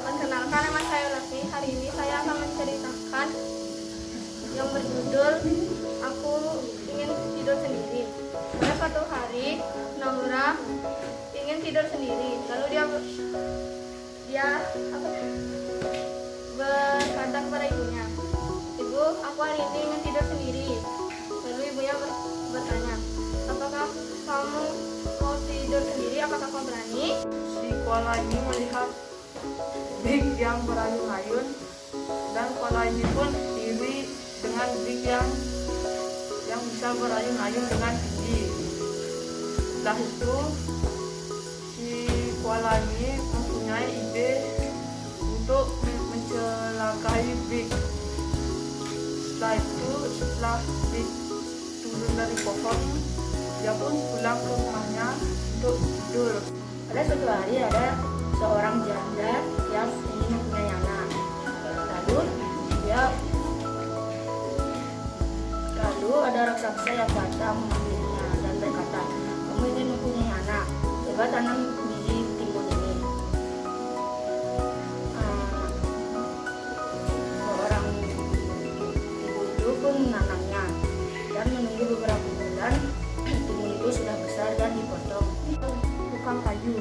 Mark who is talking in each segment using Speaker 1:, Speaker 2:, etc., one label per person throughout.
Speaker 1: Perkenalkan, nama saya Lasmi. Hari ini saya akan menceritakan yang berjudul Aku Ingin Tidur Sendiri. Pada suatu hari, Naura ingin tidur sendiri. Lalu dia berkata kepada ibunya, "Ibu, aku hari ini ingin tidur sendiri." Lalu ibunya bertanya, "Apakah kamu mau tidur sendiri? Apakah kamu berani?"
Speaker 2: Si koala ini melihat Big yang berayun-ayun, dan koala ini pun iri dengan Big yang bisa berayun-ayun dengan tinggi. Setelah itu si koala ini mempunyai ide untuk mencelakai Big. Setelah Big turun dari pohon, dia pun pulang ke rumahnya untuk tidur.
Speaker 3: Pada suatu hari ada seorang janda yang ingin mempunyai anak. Lalu ada raksasa yang datang mengambilnya dan berkata, "Kamu ingin mempunyai anak, coba tanam biji timun ini." Seorang ibu itu pun menanamnya dan menunggu beberapa bulan. Timun itu sudah besar dan dipotong.
Speaker 2: Tukang kayu.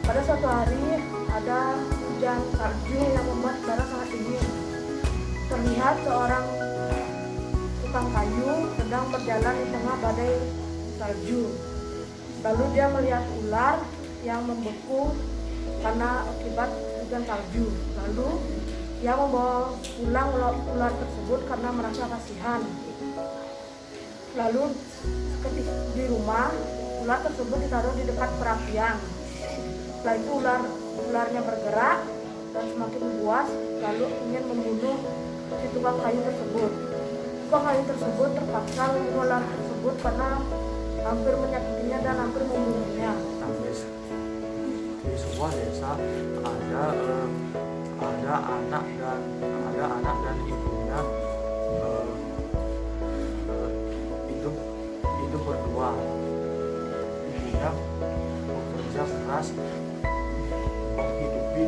Speaker 2: Pada suatu hari ada hujan salju yang membuat udara sangat dingin. Terlihat seorang tukang kayu sedang berjalan di tengah badai salju. Lalu dia melihat ular yang membeku karena akibat hujan salju. Lalu dia membawa pulang ular tersebut karena merasa kasihan. Lalu ketika di rumah, ular tersebut ditaruh di dekat perapian. Setelah itu ularnya bergerak dan semakin buas, lalu ingin membunuh si tukang kayu tersebut. Tukang kayu tersebut terpaksa membunuh ular tersebut karena hampir menyakitinya dan hampir membunuhnya.
Speaker 4: Di sebuah desa ada anak dan ibunya hidup berdua. Ibunya bekerja keras menghidupi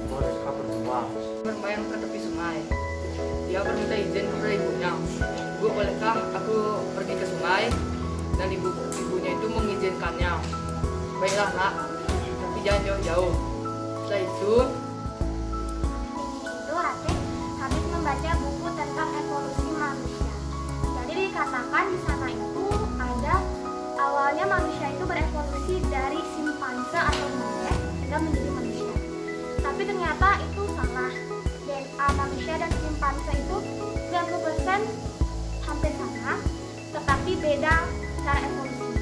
Speaker 4: mereka berdua.
Speaker 2: Bermain ke tepi sungai. Dia meminta izin kepada ibunya, "Bu, bolehkah aku pergi ke sungai?" Dan ibunya itu mengizinkannya. "Baiklah nak, tapi jangan jauh-jauh." Setelah itu
Speaker 1: Ratif habis membaca buku tentang evolusi manusia. Jadi dikatakan di sana itu ada awalnya manusia itu berevolusi dari simpanse atau monyet hingga menjadi manusia. Tapi ternyata itu salah. DNA manusia dan simpanse itu 90% hampir sama, tetapi beda cara evolusi.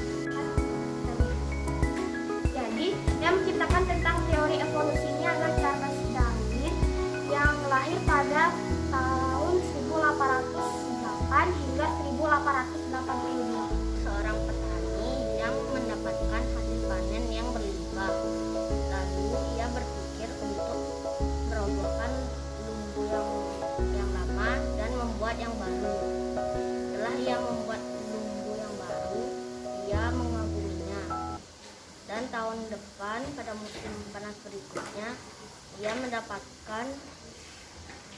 Speaker 1: Jadi, yang menciptakan tentang teori evolusi ini adalah Charles Darwin yang lahir pada tahun 1808 hingga 1882.
Speaker 3: Seorang petani yang mendapatkan hasil panen yang berlimpah. Lalu ia berpikir untuk merobohkan lumbu yang lama dan membuat yang baru. Setelah ia membuat lumbu yang baru, ia mengabuminya. Dan tahun depan pada musim panas berikutnya, ia mendapatkan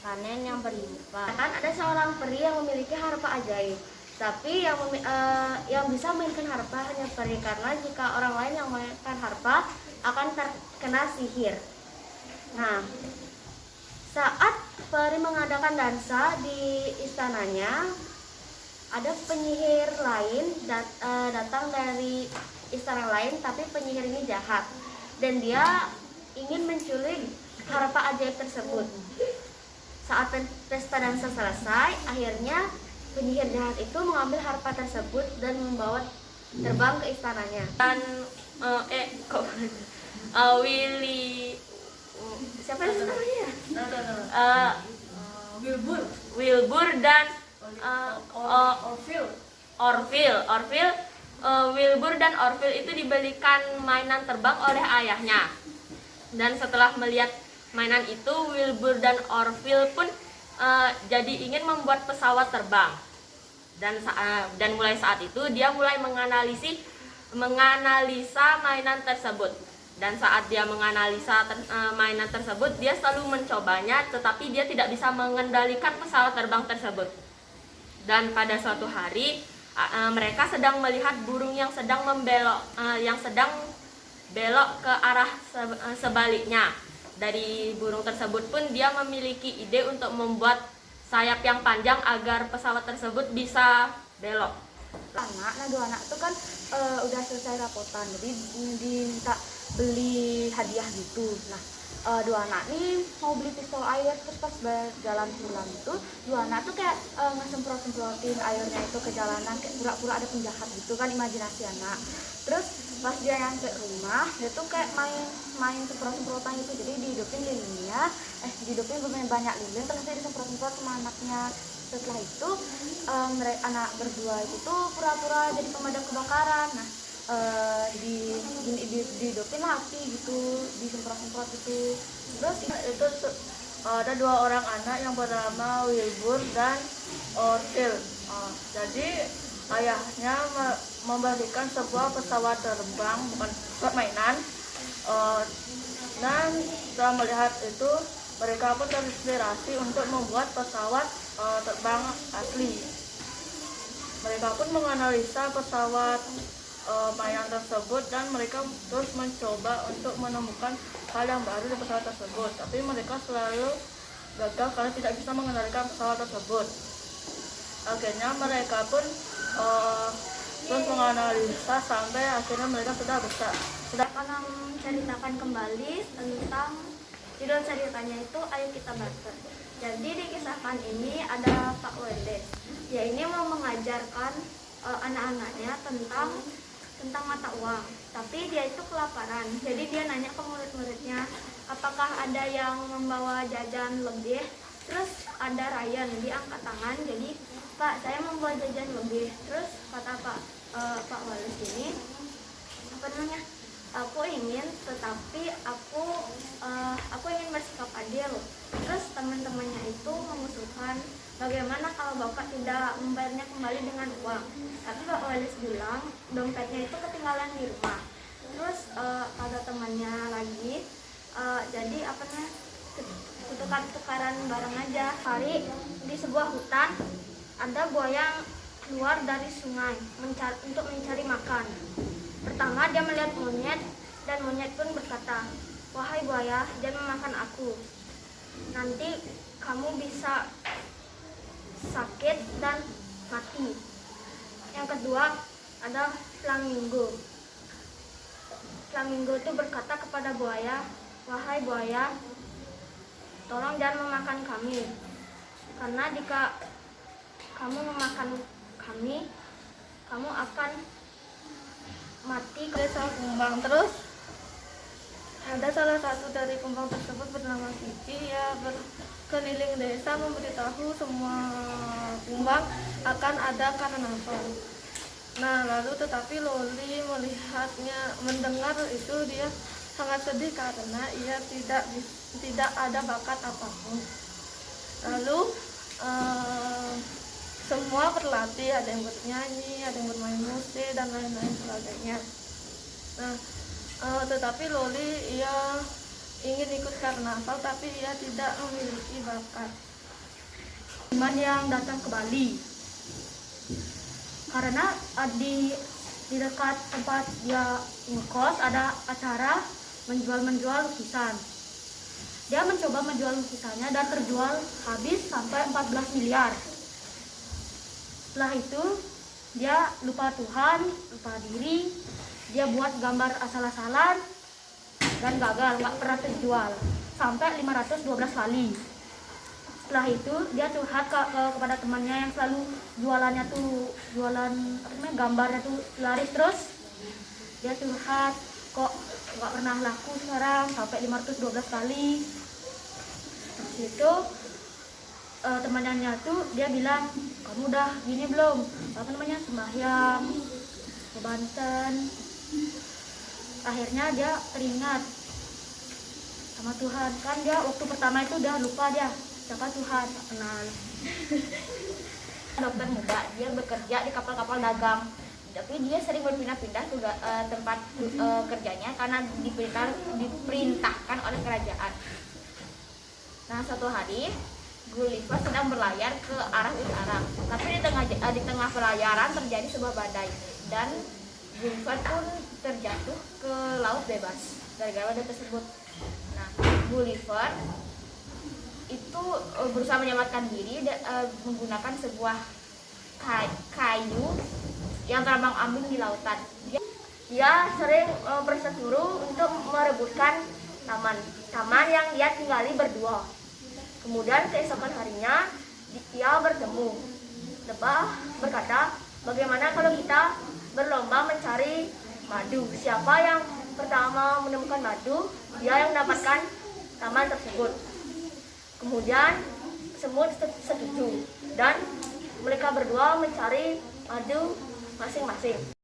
Speaker 3: panen yang berlimpah. Kan ada seorang peri yang memiliki harpa ajaib. Tapi yang bisa memainkan harpa hanya peri, karena jika orang lain yang memainkan harpa akan terkena sihir. Nah, saat peri mengadakan dansa di istananya, ada penyihir lain datang dari istana lain, tapi penyihir ini jahat dan dia ingin menculik harpa ajaib tersebut. Saat pesta dansa selesai, akhirnya penyihir jahat itu mengambil harpa tersebut dan membawa terbang ke istananya. Dan Willy, siapa namanya? Wilbur dan Wilbur dan Orville itu dibelikan mainan terbang oleh ayahnya. Dan setelah melihat mainan itu, Wilbur dan Orville pun jadi ingin membuat pesawat terbang. Dan mulai saat itu dia mulai menganalisa mainan tersebut.
Speaker 5: Dan saat dia menganalisa mainan tersebut, dia selalu mencobanya, tetapi dia tidak bisa mengendalikan pesawat terbang tersebut. Dan pada suatu hari, mereka sedang melihat burung yang sedang belok ke arah sebaliknya. Dari burung tersebut pun dia memiliki ide untuk membuat sayap yang panjang agar pesawat tersebut bisa belok.
Speaker 2: Dua anak itu kan udah selesai rapotan, jadi diminta beli hadiah gitu. Nah, dua anak nih mau beli pistol air, terus pas jalan pulang itu dua anak tuh kayak ngesemprot-semprotin airnya itu ke jalanan, kayak pura-pura ada penjahat gitu kan, imajinasi anak. Terus pas dia nyampe rumah, dia tuh kayak main semprot-semprotan itu, jadi dihidupin lilinnya, dihidupin banyak lilin, terus dia disemprot-semprot sama anaknya. Setelah itu anak berdua itu tuh pura-pura jadi pemadam kebakaran. Nah, dihidupin lah api gitu, disemprot-semprot itu. Terus itu ada dua orang anak yang bernama Wilbur dan Orville. Jadi ayahnya memberikan sebuah pesawat terbang, bukan pesawat mainan. Dan setelah melihat itu, mereka pun terinspirasi untuk membuat pesawat terbang asli. Mereka pun menganalisa pesawat mainan tersebut dan mereka terus mencoba untuk menemukan hal yang baru di pesawat tersebut. Tapi mereka selalu gagal karena tidak bisa mengendalikan pesawat tersebut. Akhirnya mereka pun terus menganalisa sampai akhirnya mereka sudah bisa.
Speaker 1: Akan menceritakan kembali tentang judul ceritanya itu Ayo Kita Barter. Jadi di kisahkan ini ada Pak Wende. Dia ini mau mengajarkan anak-anaknya tentang mata uang. Tapi dia itu kelaparan. Jadi dia nanya ke murid-muridnya, apakah ada yang membawa jajan lebih? Terus ada Ryan, dia angkat tangan. Jadi, Pak, saya membawa jajan lebih. Terus kata Pak Wallace ini, aku ingin, tetapi aku ingin bersikap adil. Terus teman-temannya itu mengusulkan, bagaimana kalau Bapak tidak membayarnya kembali dengan uang? Tapi Pak Wallace bilang dompetnya itu ketinggalan di rumah. Terus ada temannya lagi, jadi tukar-tukaran barang aja. Hari di sebuah hutan ada buaya keluar dari sungai untuk mencari makan. Pertama dia melihat monyet dan monyet pun berkata, wahai buaya, jangan memakan aku. Nanti kamu bisa sakit dan mati. Yang kedua ada flamingo. Flamingo itu berkata kepada buaya, wahai buaya, tolong jangan memakan kami. Karena jika kamu memakan kami, kamu akan mati ke desa kumbang. Terus ada salah satu dari kumbang tersebut bernama Kiki, ya berkeliling desa memberitahu semua kumbang akan ada karnaval. Nah, lalu tetapi Loli mendengar itu dia sangat sedih karena ia tidak ada bakat apapun. Lalu semua berlatih, ada yang bernyanyi, ada yang bermain musik dan lain-lain sebagainya. Nah, tetapi Loli ia ingin ikut karnaval tapi ia tidak memiliki bakat. Teman yang datang ke Bali karena di dekat tempat dia ngekos ada acara menjual lukisan. Dia mencoba menjual lukisannya dan terjual habis sampai 14 miliar. Setelah itu dia lupa Tuhan, lupa diri, dia buat gambar asal-asalan dan gagal, nggak pernah terjual sampai 512 kali. Setelah itu dia curhat kepada temannya yang selalu jualan gambarnya tuh laris terus. Dia curhat, kok nggak pernah laku sekarang sampai 512 kali. Terus itu temannya tuh dia bilang, kamu udah gini belum? Sembahyang ke Banten. Akhirnya dia teringat sama Tuhan. Kan dia waktu pertama itu udah lupa dia siapa Tuhan, tak kenal. Dokter muda, dia bekerja di kapal-kapal dagang
Speaker 3: Tapi dia sering berpindah-pindah ke tempat kerjanya karena diperintahkan oleh kerajaan. Nah, suatu hari Gulliver sedang berlayar ke arah utara, tapi di tengah pelayaran terjadi sebuah badai dan Gulliver pun terjatuh ke laut bebas gara-gara badai tersebut. Nah, Gulliver itu berusaha menyelamatkan diri menggunakan sebuah kayu yang terbang ambing di lautan. Dia sering bersekutu untuk merebutkan taman yang dia tinggali berdua. Kemudian keesokan harinya dia bertemu. Lebah berkata, bagaimana kalau kita berlomba mencari madu? Siapa yang pertama menemukan madu, dia yang mendapatkan taman tersebut. Kemudian semut setuju dan mereka berdua mencari madu masing-masing.